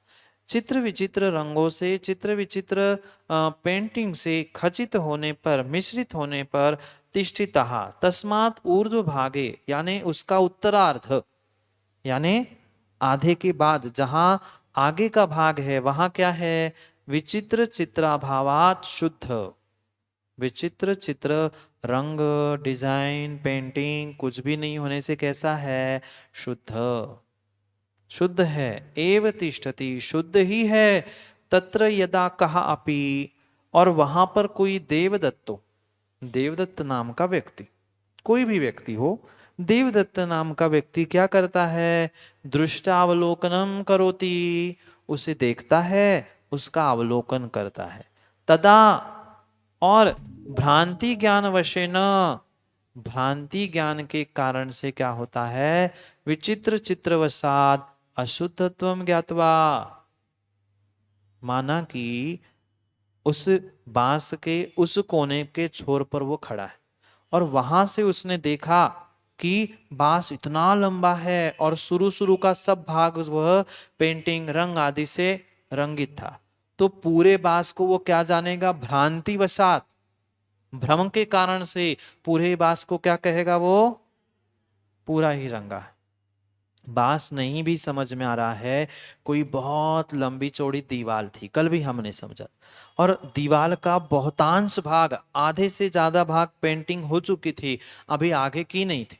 Speaker 2: चित्र विचित्र रंगों से, चित्र विचित्र पेंटिंग से खचित होने पर, मिश्रित होने पर तिष्ठिता तस्मात् ऊर्ध्व भागे, यानी उसका उत्तरार्ध, यानी आधे के बाद जहां आगे का भाग है वहां क्या है? विचित्र चित्राभावात शुद्ध। विचित्र चित्र, रंग, डिजाइन, पेंटिंग कुछ भी नहीं होने से कैसा है? शुद्ध। शुद्ध है। एव तिष्ठति, शुद्ध ही है। तत्र यदा कहा अपि, और वहां पर कोई देवदत्तो, देवदत्त नाम का व्यक्ति, कोई भी व्यक्ति हो, देवदत्त नाम का व्यक्ति क्या करता है? दृष्टावलोकनम करोति, उसे देखता है, उसका अवलोकन करता है। तदा, और भ्रांति ज्ञान वशेन, भ्रांति ज्ञान के कारण से क्या होता है? विचित्र चित्रवसाद अशुद्धत्वम ज्ञातवा, माना कि उस बांस के उस कोने के छोर पर वो खड़ा है और वहां से उसने देखा कि बांस इतना लंबा है और शुरू शुरू का सब भाग वह पेंटिंग रंग आदि से रंगित था। तो पूरे बांस को वो क्या जानेगा? भ्रांति वशात, भ्रम के कारण से पूरे बांस को क्या कहेगा? वो पूरा ही रंगा है। बांस नहीं भी समझ में आ रहा है, कोई बहुत लंबी चौड़ी दीवार थी, कल भी हमने समझा, और दीवार का बहुतांश भाग, आधे से ज्यादा भाग पेंटिंग हो चुकी थी, अभी आगे की नहीं थी।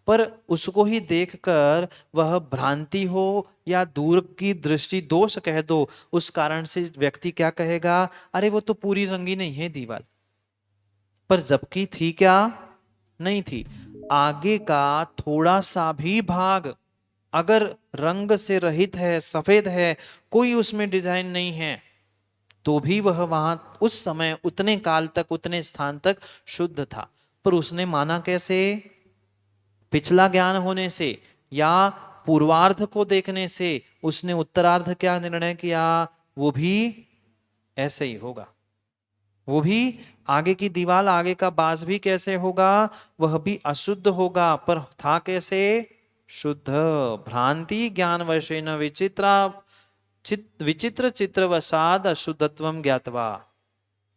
Speaker 2: पर उसको ही देखकर वह भ्रांति हो या दूर की दृष्टि दोष कह दो, उस कारण से व्यक्ति क्या कहेगा? अरे वो तो पूरी रंगी नहीं है दीवार। पर जबकि थी क्या? नहीं थी। आगे का थोड़ा सा भी भाग अगर रंग से रहित है, सफेद है, कोई उसमें डिजाइन नहीं है, तो भी वह वहां उस समय उतने काल तक, उतने स्थान तक शुद्ध था। पर उसने माना कैसे? पिछला ज्ञान होने से या पूर्वार्ध को देखने से उसने उत्तरार्ध क्या निर्णय किया? वो भी ऐसे ही होगा, वो भी आगे की दीवार, आगे का बाज भी कैसे होगा? वह भी अशुद्ध होगा। पर था कैसे? शुद्ध। भ्रांति ज्ञान वशेन विचित्र चित्रवसाद अशुद्धत्वम ज्ञातवा,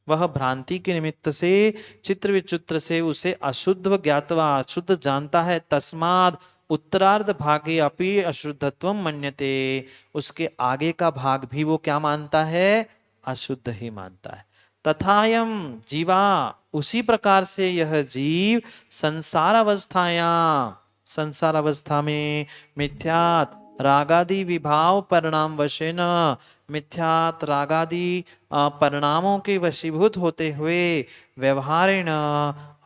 Speaker 2: वह भ्रांति के निमित्त से, चित्र विचित्र से उसे अशुद्ध ज्ञातवा, अशुद्ध जानता है। तस्माद उत्तरार्ध भागे अपि अशुद्धत्वम मन्यते, उसके आगे का भाग भी वो क्या मानता है? अशुद्ध ही मानता है। तथायम जीवा, उसी प्रकार से यह जीव संसार अवस्थायां, संसार अवस्था में मिथ्यात रागादि विभाव परिणाम वशेन, मिथ्यात रागादि परिणामों के वशीभूत होते हुए व्यवहारेण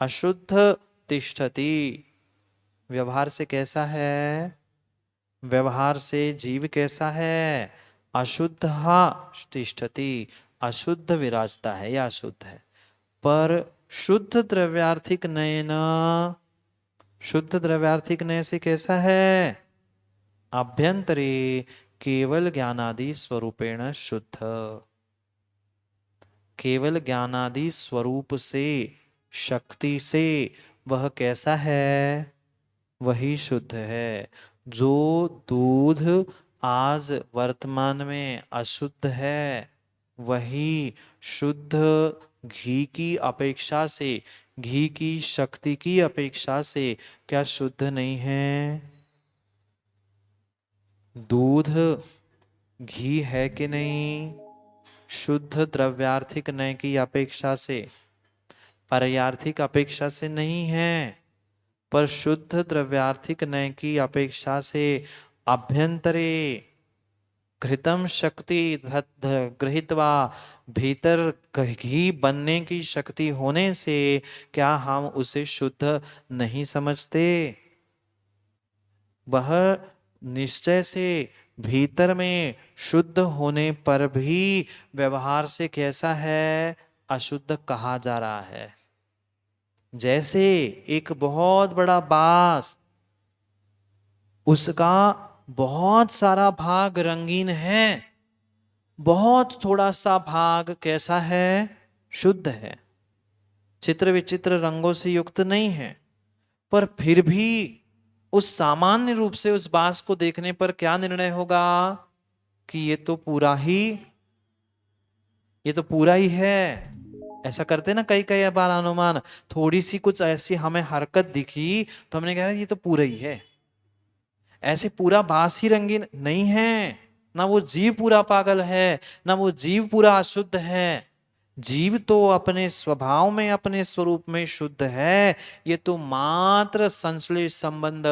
Speaker 2: अशुद्ध तिष्ठति, व्यवहार से कैसा है? व्यवहार से जीव कैसा है? अशुद्ध तिष्ठति, अशुद्ध विराजता है या अशुद्ध है। पर शुद्ध द्रव्यार्थिक नयन, शुद्ध द्रव्यार्थिक नय से कैसा है? अभ्यंतरे केवल ज्ञानादि स्वरूपेण शुद्ध, केवल ज्ञानादि स्वरूप से, शक्ति से वह कैसा है? वही शुद्ध है। जो दूध आज वर्तमान में अशुद्ध है, वही शुद्ध घी की अपेक्षा से, घी की शक्ति की अपेक्षा से क्या शुद्ध नहीं है? दूध घी है कि नहीं? शुद्ध द्रव्यार्थिक नय की अपेक्षा से, परयार्थिक अपेक्षा से नहीं है, पर शुद्ध द्रव्यार्थिक नय की अपेक्षा से अभ्यंतरे घृतम शक्ति गृहीत्वा, भीतर घी बनने की शक्ति होने से क्या हम उसे शुद्ध नहीं समझते? वह निश्चय से भीतर में शुद्ध होने पर भी व्यवहार से कैसा है? अशुद्ध कहा जा रहा है। जैसे एक बहुत बड़ा बांस, उसका बहुत सारा भाग रंगीन है, बहुत थोड़ा सा भाग कैसा है? शुद्ध है, चित्र विचित्र रंगों से युक्त नहीं है, पर फिर भी उस सामान्य रूप से उस बांस को देखने पर क्या निर्णय होगा कि ये तो पूरा ही है। ऐसा करते ना कई कई बार अनुमान, थोड़ी सी कुछ ऐसी हमें हरकत दिखी तो हमने कहा ये तो पूरा ही है। ऐसे पूरा बांस ही रंगीन नहीं है, ना वो जीव पूरा पागल है, ना वो जीव पूरा अशुद्ध है। जीव तो अपने स्वभाव में, अपने स्वरूप में शुद्ध है। ये तो मात्र संश्लेष संबंध,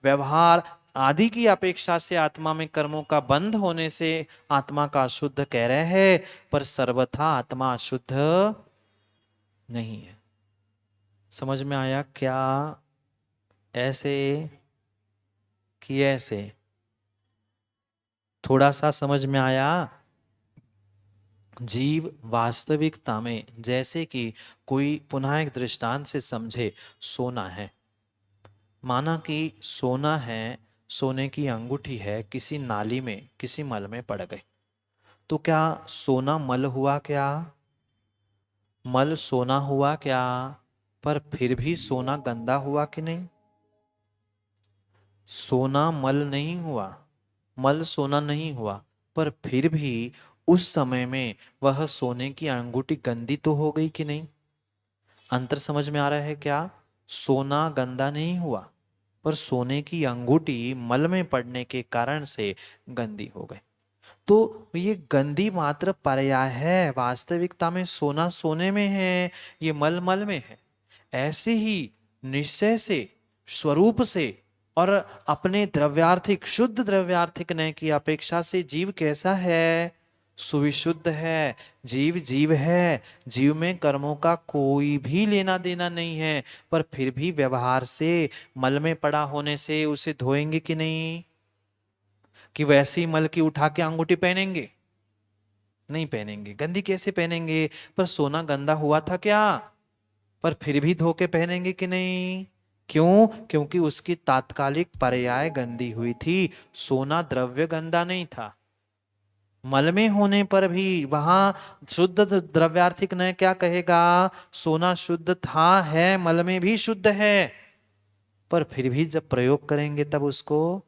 Speaker 2: व्यवहार आदि की अपेक्षा से आत्मा में कर्मों का बंध होने से आत्मा का अशुद्ध कह रहे हैं, पर सर्वथा आत्मा अशुद्ध नहीं है। समझ में आया क्या? ऐसे कि ऐसे? थोड़ा सा समझ में आया? जीव वास्तविकता में, जैसे कि कोई पुनः एक दृष्टांत से समझे, सोना है। माना कि सोना है, सोने की अंगूठी है, किसी नाली में, किसी मल में पड़ गई, तो क्या सोना मल हुआ क्या? मल सोना हुआ क्या? पर फिर भी सोना गंदा हुआ कि नहीं? सोना मल नहीं हुआ, मल सोना नहीं हुआ, पर फिर भी उस समय में वह सोने की अंगूठी गंदी तो हो गई कि नहीं? अंतर समझ में आ रहा है क्या? सोना गंदा नहीं हुआ, पर सोने की अंगूठी मल में पड़ने के कारण से गंदी हो गई। तो ये गंदी मात्र पर्याय है, वास्तविकता में सोना सोने में है, ये मल मल में है। ऐसे ही निश्चय से, स्वरूप से और अपने द्रव्यार्थिक, शुद्ध द्रव्यार्थिक नय की अपेक्षा से जीव कैसा है? सुविशुद्ध है। जीव जीव है, जीव में कर्मों का कोई भी लेना देना नहीं है, पर फिर भी व्यवहार से, मल में पड़ा होने से उसे धोएंगे कि नहीं? कि वैसे ही मल की उठा के अंगूठी पहनेंगे? नहीं पहनेंगे। गंदी कैसे पहनेंगे? पर सोना गंदा हुआ था क्या? पर फिर भी धो के पहनेंगे कि नहीं? क्यों? क्योंकि उसकी तात्कालिक पर्याय गंदी हुई थी। सोना द्रव्य गंदा नहीं था। मल में होने पर भी वहां शुद्ध द्रव्यार्थिक नय क्या कहेगा? सोना शुद्ध था, है, मल में भी शुद्ध है, पर फिर भी जब प्रयोग करेंगे तब उसको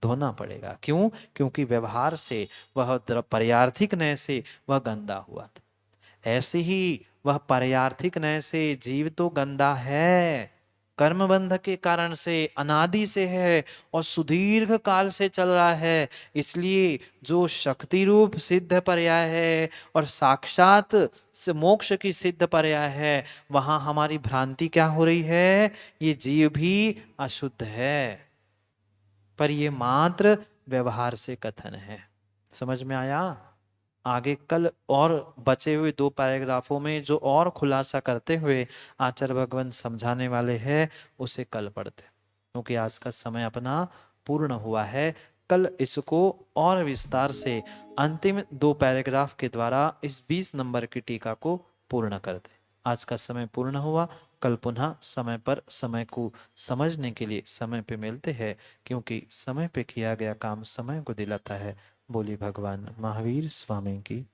Speaker 2: धोना पड़ेगा। क्यों? क्योंकि व्यवहार से वह पर्यार्थिक नय से वह गंदा हुआ था। ऐसे ही वह पर्यार्थिक नय से जीव तो गंदा है, कर्म बंध के कारण से, अनादि से है और सुदीर्घ काल से चल रहा है। इसलिए जो शक्ति रूप सिद्ध पर्याय है और साक्षात मोक्ष की सिद्ध पर्याय है, वहां हमारी भ्रांति क्या हो रही है? ये जीव भी अशुद्ध है, पर ये मात्र व्यवहार से कथन है। समझ में आया? आगे कल और बचे हुए 2 पैराग्राफों में जो और खुलासा करते हुए आचार्य भगवान समझाने वाले हैं, उसे कल पढ़ते, क्योंकि आज का समय अपना पूर्ण हुआ है। कल इसको और विस्तार से अंतिम 2 पैराग्राफ के द्वारा इस 20 नंबर की टीका को पूर्ण करते। आज का समय पूर्ण हुआ। कल पुनः समय पर समय को समझने के लिए समय पे मिलते हैं, क्योंकि समय पे किया गया काम समय को दिलाता है। बोली भगवान महावीर स्वामी की